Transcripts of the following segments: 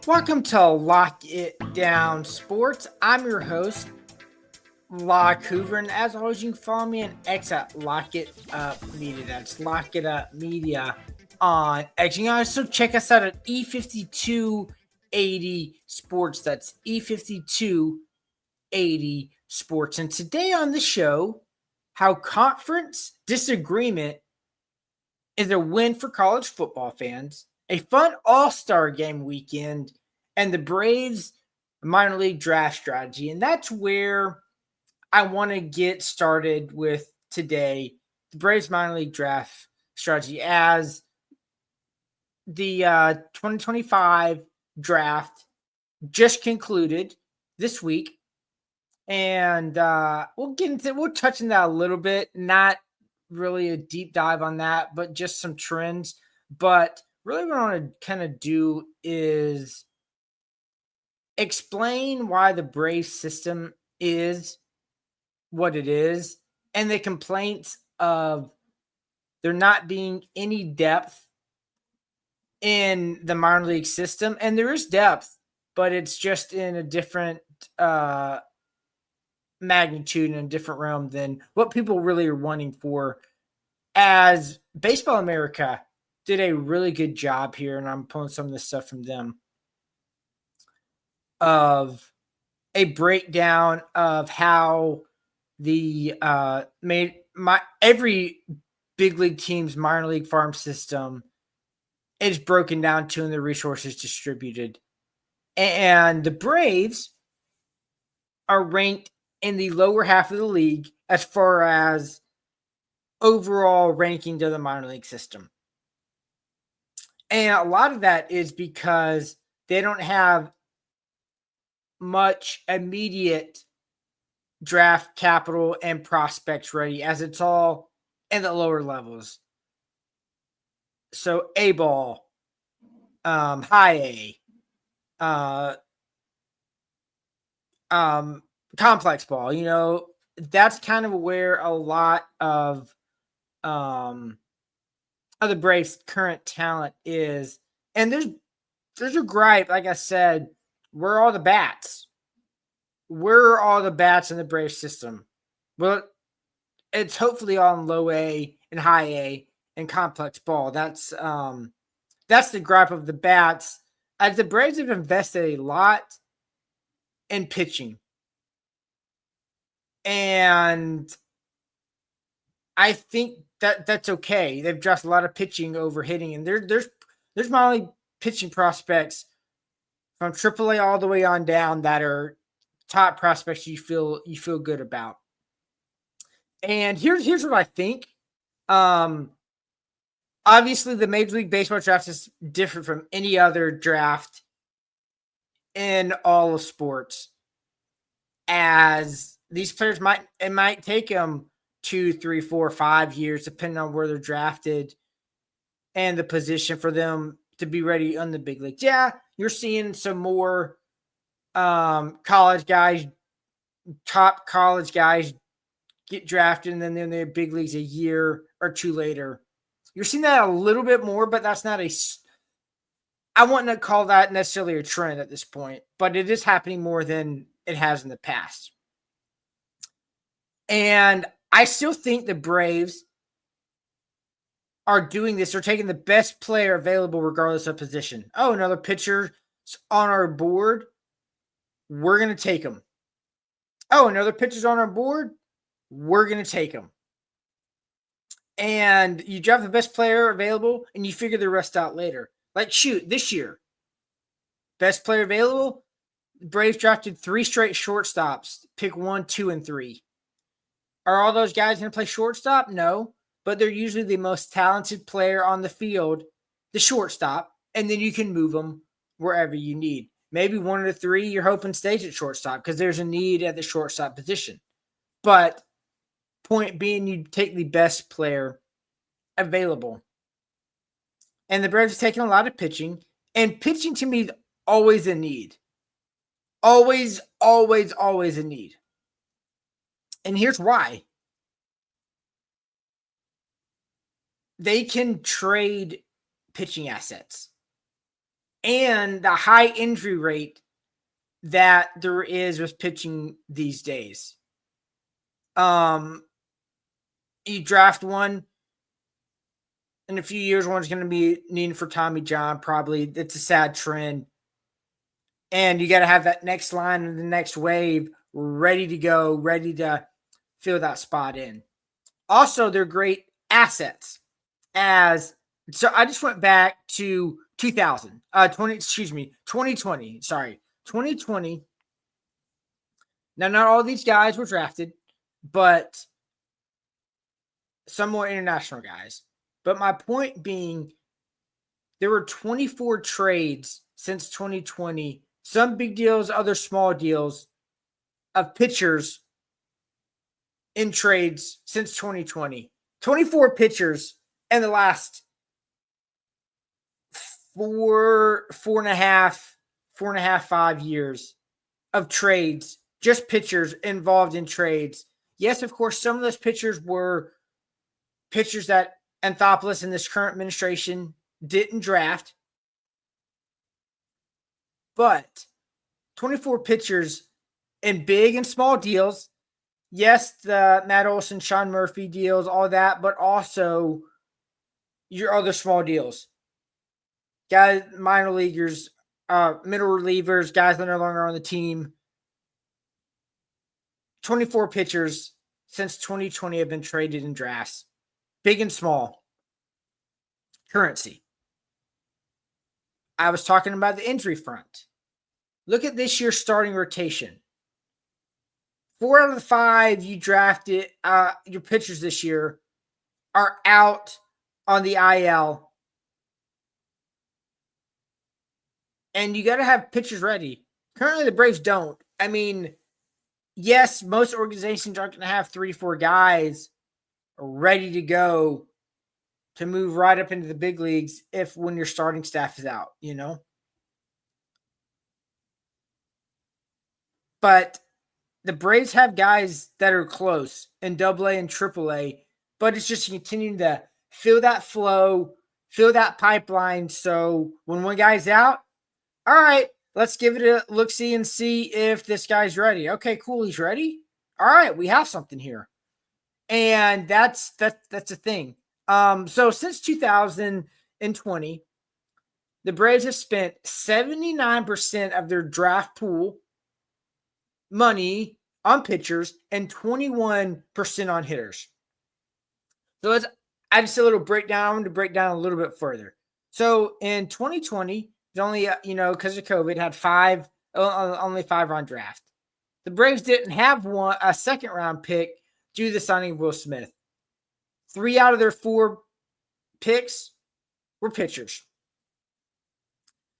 Welcome to Lock It Down Sports. I'm your host, Locke Hoover, and as always, you can follow me on X at Lock It Up Media. That's Lock It Up Media on X. You can also check us out at E5280 Sports. That's E5280 Sports. And today on the show, how conference disagreement is a win for college football fans, a fun all-star game weekend, and the Braves minor league draft strategy. And that's where I want to get started with today, the Braves minor league draft strategy, as the 2025 draft just concluded this week. And we'll touch on that a little bit, not really a deep dive on that, but just some trends. But really what I want to kind of do is explain why the Braves system is what it is and the complaints of there not being any depth in the minor league system. And there is depth, but it's just in a different magnitude in a different realm than what people really are wanting for, as Baseball America did a really good job here, and I'm pulling some of this stuff from them, of a breakdown of how the every big league team's minor league farm system is broken down to and the resources distributed. And the Braves are ranked in the lower half of the league as far as overall ranking to the minor league system. And a lot of that is because they don't have much immediate draft capital and prospects ready, as it's all in the lower levels. So A ball, high A, complex ball, that's kind of where a lot of the Braves' current talent is. And there's a gripe, like I said, where are all the bats? Where are all the bats in the Braves system? Well, it's hopefully all in low A and high A and complex ball. That's the gripe of the bats, as the Braves have invested a lot in pitching. And I think that's okay. They've drafted a lot of pitching over hitting, and there's minor league pitching prospects from AAA all the way on down that are top prospects you feel good about. And here's what I think. Obviously, the Major League Baseball draft is different from any other draft in all of sports, as these players might take them 2, 3, 4, 5 years, depending on where they're drafted and the position for them to be ready on the big league. Yeah, you're seeing some more college guys, top college guys, get drafted, and then they're in the big leagues a year or two later. You're seeing that a little bit more, but that's not I wouldn't call that necessarily a trend at this point, but it is happening more than it has in the past. And I still think the Braves are doing this. They're taking the best player available regardless of position. Oh, another pitcher on our board. We're going to take him. Oh, another pitcher's on our board. We're going to take him. And you draft the best player available and you figure the rest out later. Like, shoot, this year, best player available, Braves drafted 3 straight shortstops. Pick 1, 2, and 3. Are all those guys going to play shortstop? No, but they're usually the most talented player on the field, the shortstop, and then you can move them wherever you need. Maybe 1 or 3 you're hoping stays at shortstop because there's a need at the shortstop position. But point being, you take the best player available. And the Braves have taken a lot of pitching, and pitching to me is always a need. Always, always, always a need. And here's why. They can trade pitching assets. and the high injury rate that there is with pitching these days. You draft one in a few years, one's going to be needing for Tommy John. Probably it's a sad trend, and you got to have that next line and the next wave ready to go, ready to fill that spot in. Also, they're great assets. So I just went back to 2020. Sorry, 2020. Now, not all these guys were drafted, but some more international guys. But my point being, there were 24 trades since 2020, some big deals, other small deals of pitchers in trades since 2020. 24 pitchers in the last 5 years of trades, just pitchers involved in trades. Yes, of course, some of those pitchers were pitchers that Anthopoulos and this current administration didn't draft. But 24 pitchers in big and small deals. Yes, the Matt Olson, Sean Murphy deals, all that, but also your other small deals. Guys, minor leaguers, middle relievers, guys that are no longer on the team. 24 pitchers since 2020 have been traded in drafts, big and small. Currency. I was talking about the injury front. Look at this year's starting rotation. 4 out of the 5 you drafted, your pitchers this year are out on the IL. And you got to have pitchers ready. Currently, the Braves don't. I mean, yes, most organizations aren't going to have 3-4 guys ready to go to move right up into the big leagues when your starting staff is out, you know? But the Braves have guys that are close in AA and AAA, but it's just continuing to fill that flow, fill that pipeline. So when one guy's out, all right, let's give it a look-see and see if this guy's ready. Okay, cool, he's ready. All right, we have something here. And that's a thing. So since 2020, the Braves have spent 79% of their draft pool money on pitchers and 21% on hitters. So I just a little breakdown. I want to break down a little bit further. So in 2020, it's only because of COVID, had only 5 round draft. The Braves didn't have a second round pick due to the signing of Will Smith. 3 out of their 4 picks were pitchers.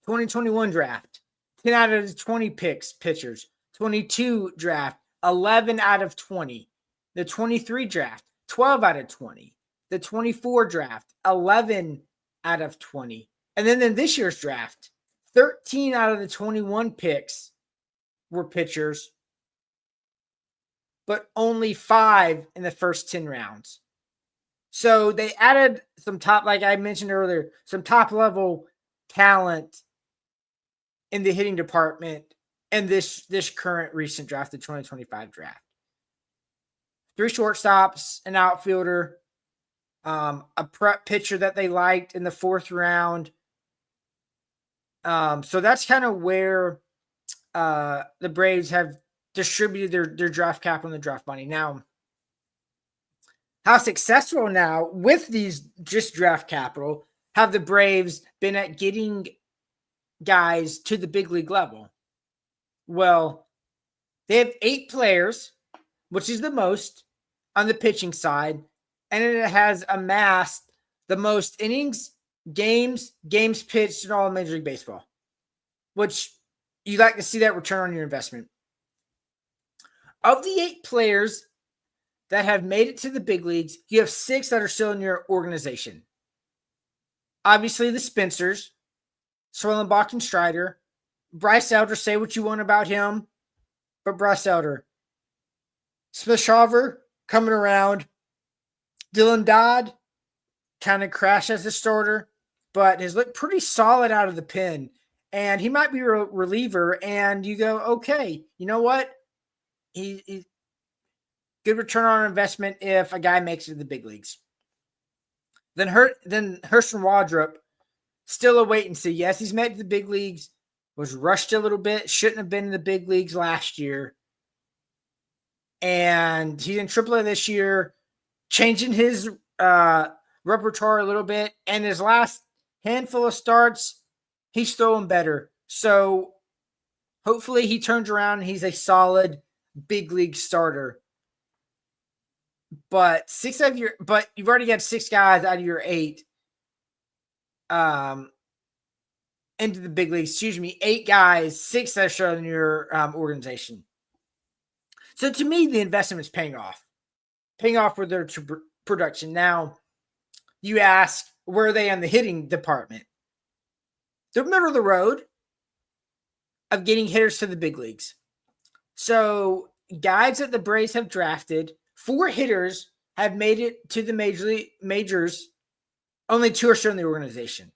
2021 draft, 10 out of the 20 picks, pitchers. 22 draft, 11 out of 20. The 23 draft, 12 out of 20. The 24 draft, 11 out of 20. And then in this year's draft, 13 out of the 21 picks were pitchers, but only 5 in the first 10 rounds. So they added some top, like I mentioned earlier, some top level talent in the hitting department in this current recent draft, the 2025 draft. 3 shortstops, an outfielder, a prep pitcher that they liked in the 4th round. So that's kind of where the Braves have distributed their draft capital and the draft money. Now, how successful now with these just draft capital have the Braves been at getting guys to the big league level? Well, they have 8 players, which is the most on the pitching side, and it has amassed the most innings, games pitched in all of Major League Baseball, which you like to see that return on your investment. Of the 8 players that have made it to the big leagues, you have 6 that are still in your organization. Obviously, the Spencers, Swellenbach and Strider. Bryce Elder, say what you want about him, but Bryce Elder. Smith-Shawver coming around. Dylan Dodd kind of crashed as a starter, but has looked pretty solid out of the pen and he might be a reliever. And you go, okay, you know what? He good return on investment if a guy makes it to the big leagues. Then Hurston Waldrop, still a wait and see. Yes, he's made it to the big leagues, was rushed a little bit, shouldn't have been in the big leagues last year. And he's in AAA this year, changing his repertoire a little bit. And his last handful of starts, he's throwing better. So hopefully he turns around and he's a solid big league starter. But you've already got 6 guys out of your 8 into the big leagues. 8 guys, 6 that show in your organization. So to me, the investment is paying off with their production. Now, you ask, where are they on the hitting department? They're middle of the road of getting hitters to the big leagues. So guys that the Braves have drafted, 4 hitters have made it to the majors. Only 2 are still in the organization.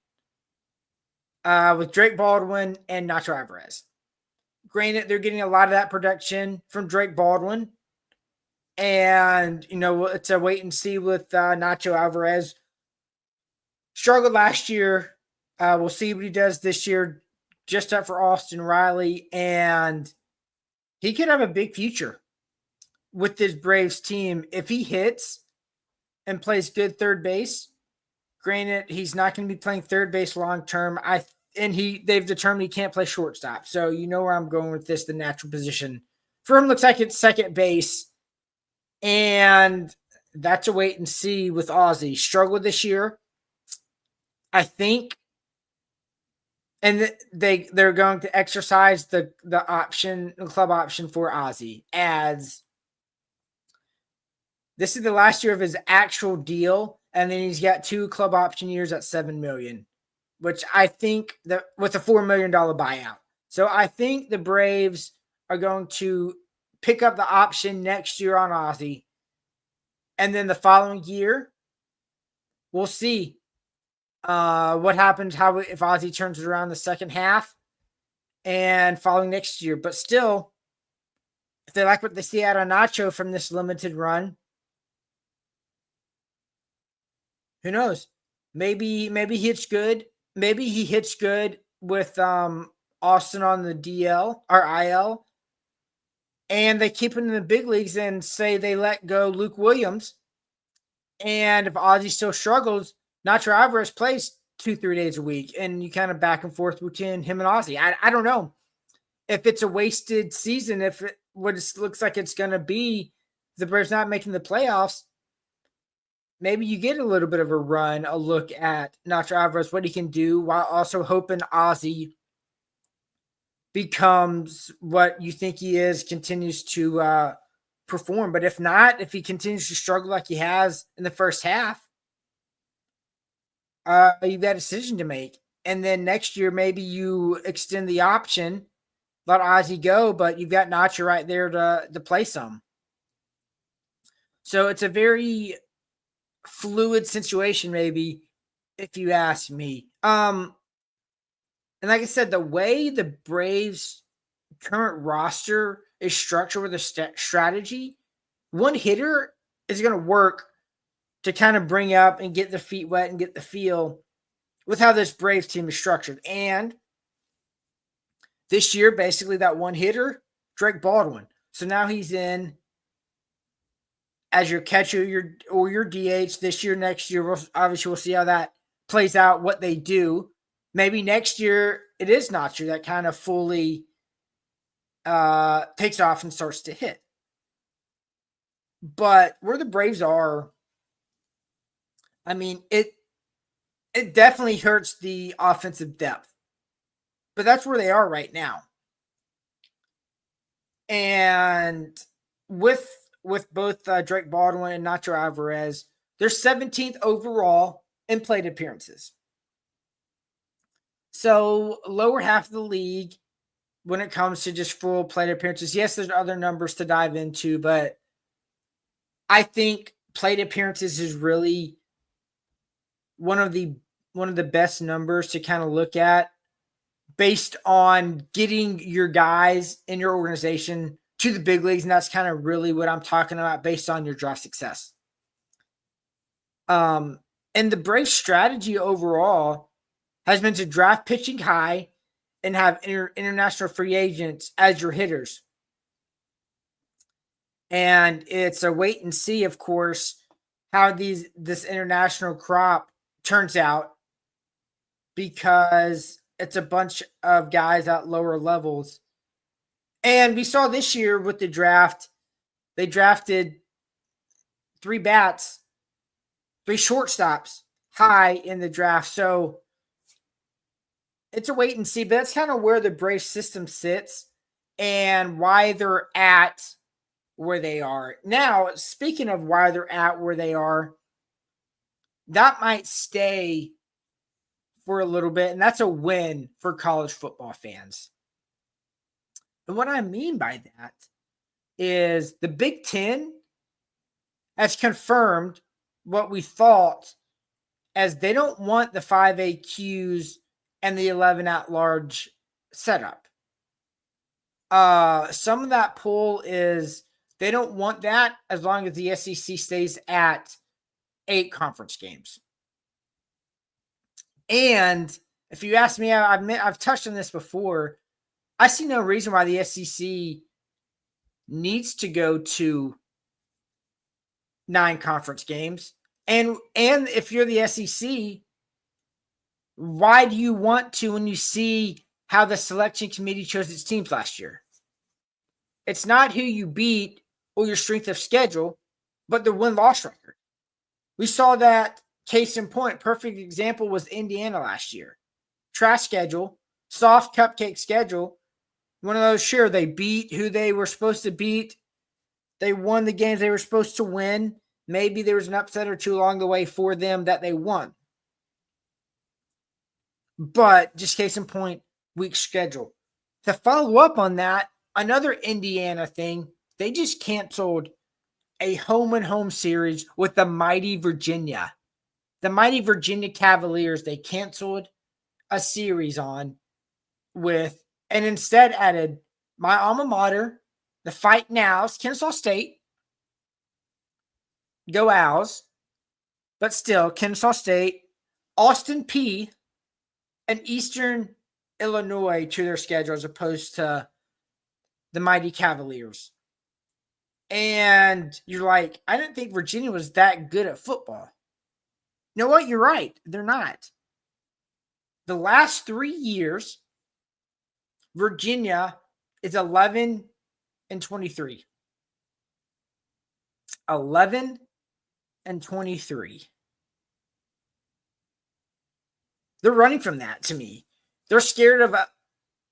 With Drake Baldwin and Nacho Alvarez. Granted, they're getting a lot of that production from Drake Baldwin. And, it's a wait and see with Nacho Alvarez. Struggled last year. We'll see what he does this year. Just up for Austin Riley. And he could have a big future with this Braves team if he hits and plays good third base. Granted, he's not going to be playing third base long term. They've determined he can't play shortstop. So you know where I'm going with this. The natural position for him looks like it's second base. And that's a wait and see with Ozzie. Struggled this year, I think. And they're going to exercise the club option for Ozzie, as this is the last year of his actual deal. And then he's got 2 club option years at $7 million. Which I think that with a $4 million buyout. So I think the Braves are going to pick up the option next year on Ozzie. And then the following year, we'll see what happens, if Ozzie turns it around the second half and following next year. But still, if they like what they see out of Nacho from this limited run, who knows? Maybe he hits good. Maybe he hits good with Austin on the DL or IL, and they keep him in the big leagues and say they let go Luke Williams. And if Ozzie still struggles, Nacho Alvarez plays 2-3 days a week, and you kind of back and forth between him and Ozzie. I don't know if it's a wasted season, if it looks like it's going to be the Braves not making the playoffs. Maybe you get a little bit of a look at Nacho Alvarez, what he can do, while also hoping Ozzie becomes what you think he is, continues to perform. But if not, if he continues to struggle like he has in the first half, you've got a decision to make. And then next year, maybe you extend the option, let Ozzie go, but you've got Nacho right there to play some. So it's a very fluid situation, maybe, if you ask me. And like I said, the way the Braves' current roster is structured with a strategy, one hitter is going to work to kind of bring up and get the feet wet and get the feel with how this Braves team is structured. And this year, basically that one hitter, Drake Baldwin. So now he's in as your catcher or your DH this year, next year. We'll see how that plays out, what they do. Maybe next year it is Nacho that kind of fully takes off and starts to hit. But where the Braves are, I mean, it definitely hurts the offensive depth. But that's where they are right now. And with both Drake Baldwin and Nacho Alvarez, they're 17th overall in plate appearances. So lower half of the league when it comes to just full plate appearances. Yes, there's other numbers to dive into, but I think plate appearances is really one of the best numbers to kind of look at based on getting your guys in your organization to the big leagues. And that's kind of really what I'm talking about based on your draft success. And the Braves' strategy overall has been to draft pitching high and have international free agents as your hitters. And it's a wait and see, of course, how this international crop turns out, because it's a bunch of guys at lower levels. And we saw this year with the draft, they drafted 3 bats, 3 shortstops high in the draft. So it's a wait and see, but that's kind of where the Braves system sits and why they're at where they are. Now, speaking of why they're at where they are, that might stay for a little bit, and that's a win for college football fans. And what I mean by that is the Big Ten has confirmed what we thought, as they don't want the 5 AQs and the 11 at-large setup. Some of that pull is they don't want that as long as the SEC stays at 8 conference games. And if you ask me, I've touched on this before, I see no reason why the SEC needs to go to 9 conference games. And if you're the SEC, why do you want to when you see how the selection committee chose its teams last year? It's not who you beat or your strength of schedule, but the win-loss record. We saw that case in point. Perfect example was Indiana last year. Trash schedule, soft cupcake schedule. One of those, sure, they beat who they were supposed to beat. They won the games they were supposed to win. Maybe there was an upset or two along the way for them that they won. But just case in point, weak schedule. To follow up on that, another Indiana thing, they just canceled a home-and-home series with the mighty Virginia. The mighty Virginia Cavaliers, they canceled a series on with, and instead added my alma mater, the Fight Nows, Kennesaw State. Go Owls. But still, Kennesaw State, Austin P, and Eastern Illinois to their schedule as opposed to the mighty Cavaliers. And you're like, I didn't think Virginia was that good at football. You know what? You're right. They're not. The last 3 years, Virginia is 11-23. 11-23. They're running from that to me. They're scared of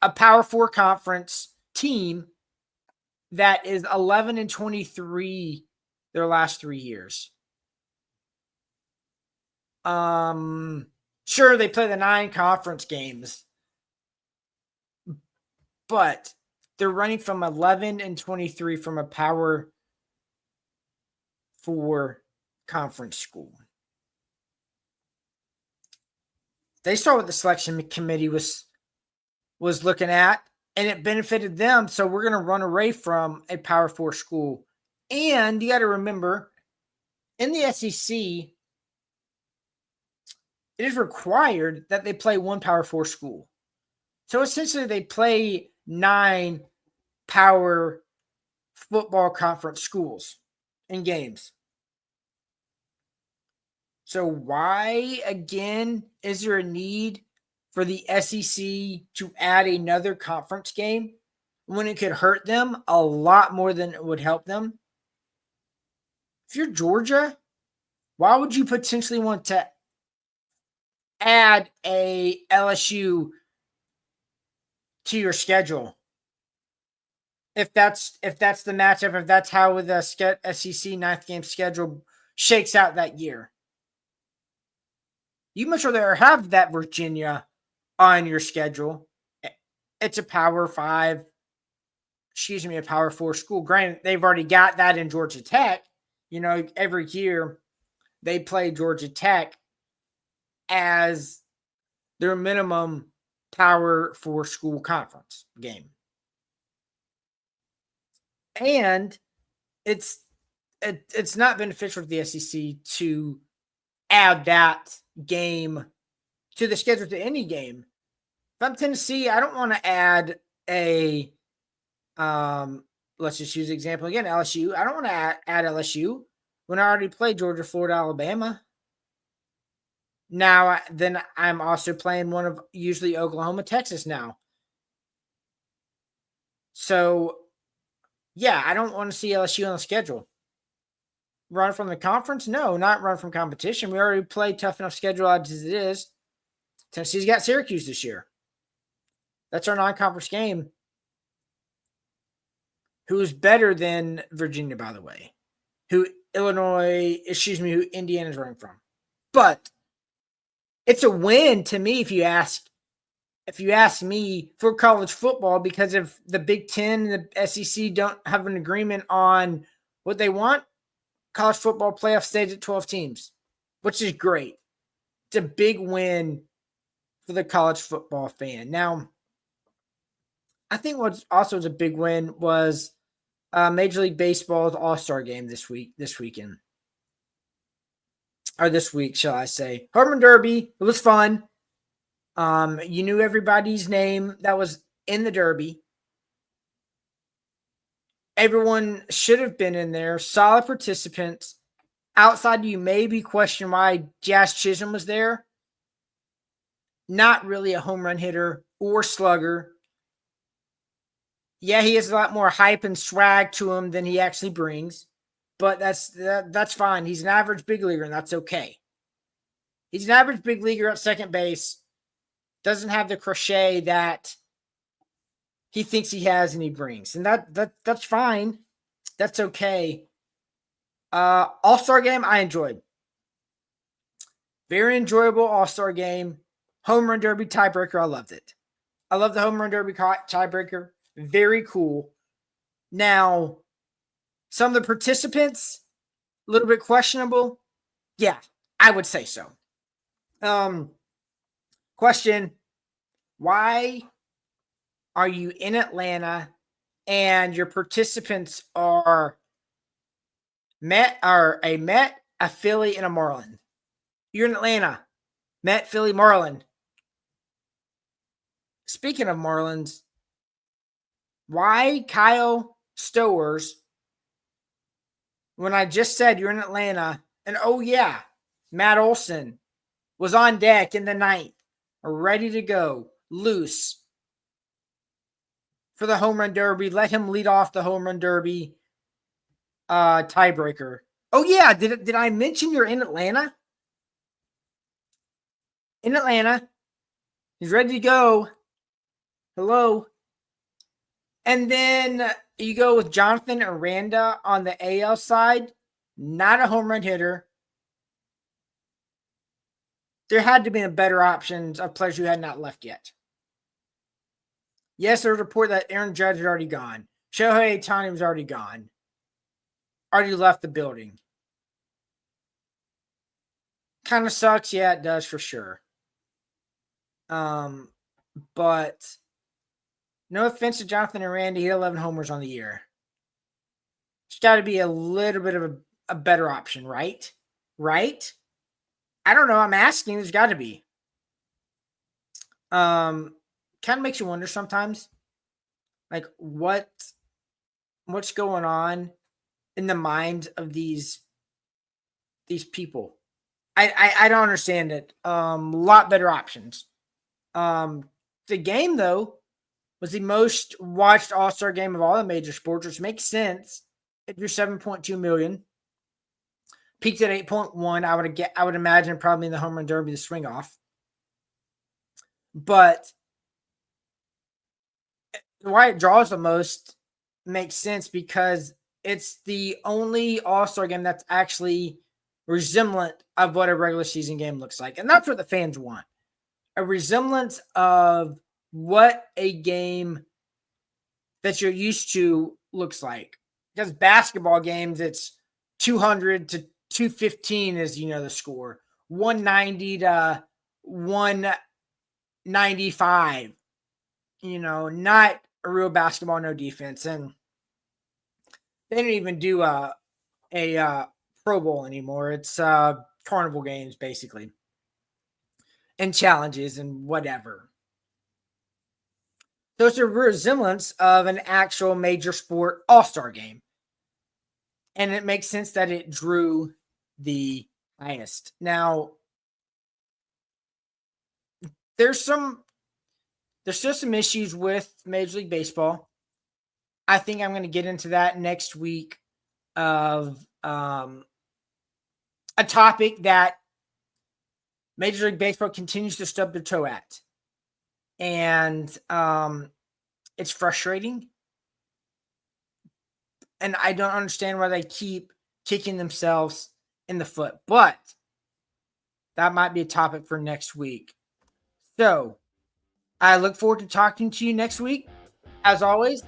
a Power 4 conference team that is 11-23 their last 3 years. Sure, they play the 9 conference games, but they're running from 11-23 from a Power 4 conference school. They saw what the selection committee was looking at, and it benefited them. So we're going to run away from a Power 4 school. And you got to remember, in the SEC, it is required that they play 1 Power 4 school. So essentially, they play 9 Power football conference schools in games. So why, again, is there a need for the SEC to add another conference game when it could hurt them a lot more than it would help them? If you're Georgia, why would you potentially want to add a LSU to your schedule? If that's the matchup, if that's how the SEC 9th game schedule shakes out that year. You much rather have that Virginia on your schedule. It's a Power 5, a Power 4 school. Granted, they've already got that in Georgia Tech. You know, every year they play Georgia Tech as their minimum Power 4 school conference game. And it's not beneficial to the SEC to add that game to the schedule to any game. If I'm Tennessee, I don't want to add a let's just use the example again, LSU. I don't want to add LSU when I already played Georgia, Florida, Alabama. Now, then I'm also playing one of usually Oklahoma, Texas now. So, yeah, I don't want to see LSU on the schedule. Run from the conference? No, not run from competition. We already played tough enough schedule as it is. Tennessee's got Syracuse this year. That's our non-conference game. Who's better than Virginia, by the way? Who Indiana's running from. But it's a win to me if you ask me for college football, because if the Big Ten and the SEC don't have an agreement on what they want, college football playoff stays at 12 teams, which is great. It's a big win for the college football fan. Now, I think what also was a big win was Major League Baseball's All-Star game this week, this week, shall I say. Home Run Derby, it was fun. You knew everybody's name that was in the Derby. Everyone should have been in there. Solid participants. Outside, you maybe question why Jazz Chisholm was there. Not really a home run hitter or slugger. Yeah, he has a lot more hype and swag to him than he actually brings, but that's fine. He's an average big leaguer, and that's okay. He's an average big leaguer at second base. Doesn't have the crochet that he thinks he has and he brings, and that's fine. That's okay. All-Star game, I enjoyed. Very enjoyable All-Star game. Home Run Derby tiebreaker, I loved it. I love the Home Run Derby tiebreaker. Very cool. Now, some of the participants, a little bit questionable. Yeah, I would say so. Question: why are you in Atlanta and your participants are a Met, a Philly, and a Marlin? You're in Atlanta. Met, Philly, Marlin. Speaking of Marlins, why Kyle Stowers, when I just said you're in Atlanta, and oh yeah, Matt Olson was on deck in the ninth, ready to go, loose for the Home Run Derby. Let him lead off the Home Run Derby tiebreaker. Oh yeah, did I mention you're in Atlanta? In Atlanta. He's ready to go. Hello. And then you go with Jonathan Aranda on the AL side. Not a home run hitter. There had to be better options of players who had not left yet. Yes, there was a report that Aaron Judge had already gone. Shohei Ohtani was already gone. Already left the building. Kind of sucks. Yeah, it does for sure. But no offense to Jonathan Aranda, he had 11 homers on the year. There's got to be a little bit of a better option, right? Right? I don't know. I'm asking. There's got to be. Kind of makes you wonder sometimes, like what's going on in the minds of these people. I don't understand it. A lot better options. The game though was the most watched All-Star game of all the major sports, which makes sense. It drew 7.2 million. Peaked at 8.1. I would imagine probably in the Home Run Derby, the swing off. But why it draws the most makes sense because it's the only All-Star game that's actually resemblant of what a regular season game looks like. And that's what the fans want. A resemblance of what a game that you're used to looks like. Because basketball games, it's 200 to 215 is, the score. 190 to 1 95. Not a real basketball, no defense. And they don't even do a Pro Bowl anymore. It's carnival games, basically, and challenges and whatever. So it's a resemblance of an actual major sport all-star game. And it makes sense that it drew the highest. Now, there's still some issues with Major League Baseball. I think I'm going to get into that next week of a topic that Major League Baseball continues to stub their toe at. And it's frustrating. And I don't understand why they keep kicking themselves in the foot. But that might be a topic for next week. So I look forward to talking to you next week. As always,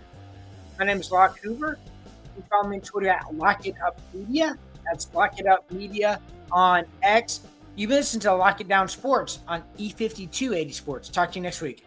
my name is Locke Hoover. You can follow me on Twitter at Lock It Up Media. That's Lock It Up Media on X. You've been listening to Lock It Down Sports on E5280 Sports. Talk to you next week.